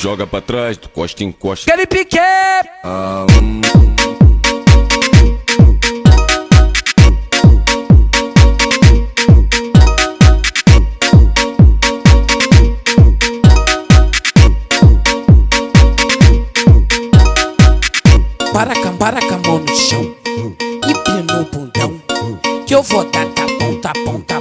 joga pra trás, tu costa encosta. Aquele pique! Para com a mão no chão e pino o bundão, que eu vou dar tapão, tapão, tapão.